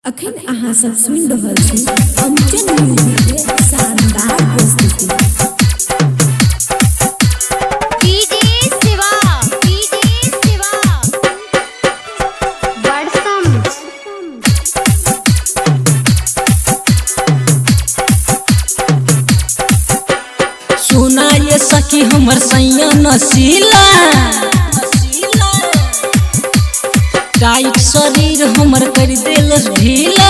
अखन अहाँ सब सुनि रहल छी अंचन म्यूजिक के शानदार प्रस्तुति। सुना ये सखी हमर सैया नसीला, टाइट शरीर हमर कर देलस ढीला।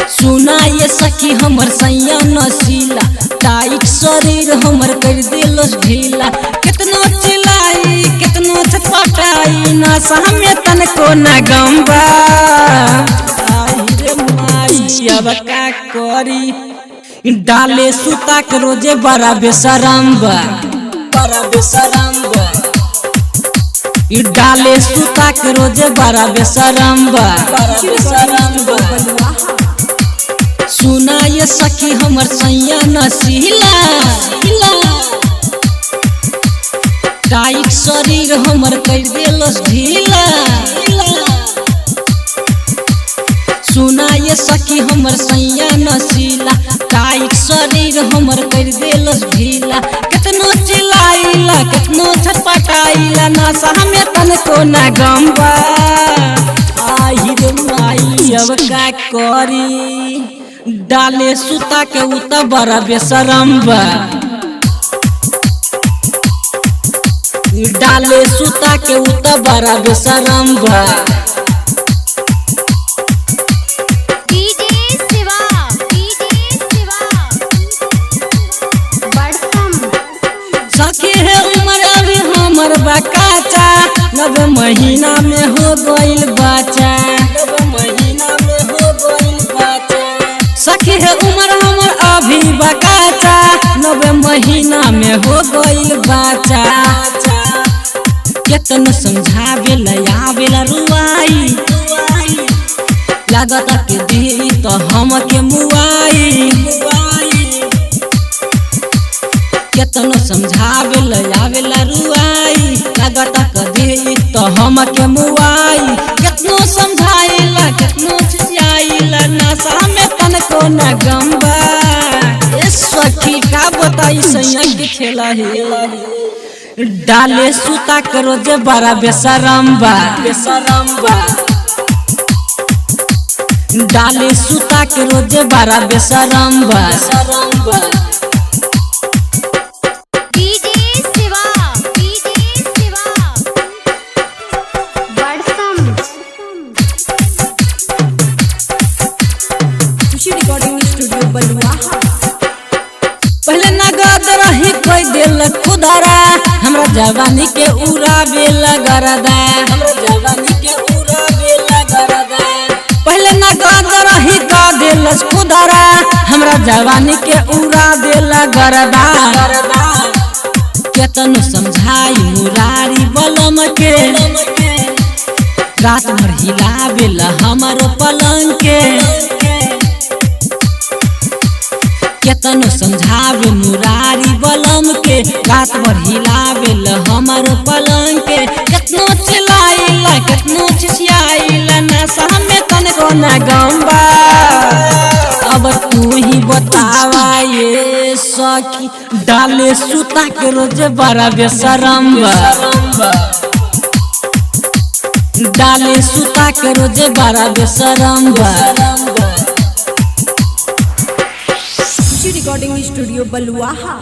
सुना ये सखी हमर सैया नसीला, टाइट शरीर हमर कर देलस ढीला। कितनो चिल्लाई कितनो छटपटाई नशा में तनको न गंबा। आई रे माई अब का करी, डाले सुता के रोजे बड़ा बेशरम बा, बड़ा बेशरम बा। डाले सुता के रोजे बड़ा बेशरम बा, बड़ा बेशरम बा। सुना ये सखी हमर सैया नसीला, टाइट शरीर हमर कर देलस ढीला। सुना ये सखी हमर सैया नसीला, टाइट शरीर हमर कर देलस ढीला। कितनो चिल्लाइला कितनो छटपटाइला नशा में तनको न गंबा। आई रे माई अब का करी, डाले सुता के उता बड़ा बेशरम बा। डाले सुता के उता बड़ा बेशरम बा। सखी है उम्र अभी हमर बकाचा, 9 महीना में हो गइल बच्चा, 9 महीना में हो गइल बच्चा। सखी है उम्र हमर अभी बकाचा, 9 महीना में हो गइल बच्चा। केतन समझावेला आवेला रुआई, लागत के दी तो हम के मुआई। केतनो समझावेला आवेला रुआई, लागत कदी तो हम के मुआई। केतनो समझाइला केतनो चिचियाइला नशा में तनको न गंबा। ए सखी का बताई सैया के खेला है, डाले सुता के रोजे बड़ा बेशरम बा, बेशरम बा। डाले सुता के रोजे बड़ा बेशरम बा, बेशरम बा। रिकॉर्डिंग स्टूडियो बलुआहा। पहले नगद रही कोई दिल खुदरा, हमरा जवानी के उड़ावे लगरदा, हमरा जवानी के उड़ावे लगरदा। पहले नगद रही का दिल खुदरा, हमरा जवानी के उड़ावे लगरदा। केतनो समझाई मुरारी बलम के, रात भर हिलावेला हमारो पलंग के। केतनो समझावे मुरारी बलम के, रात भर हिलावेला हमारो पलंग के। केतनो चिल्लाइला केतनो चिचियाइला नशा में तनको न गंबा। अब तू ही बतावा ये सखी, डाले सुता के रोजे बड़ा बेशरम बा। डाले सुता के रोजे बड़ा बेशरम बा। रिकॉर्डिंग स्टूडियो बलुआहा।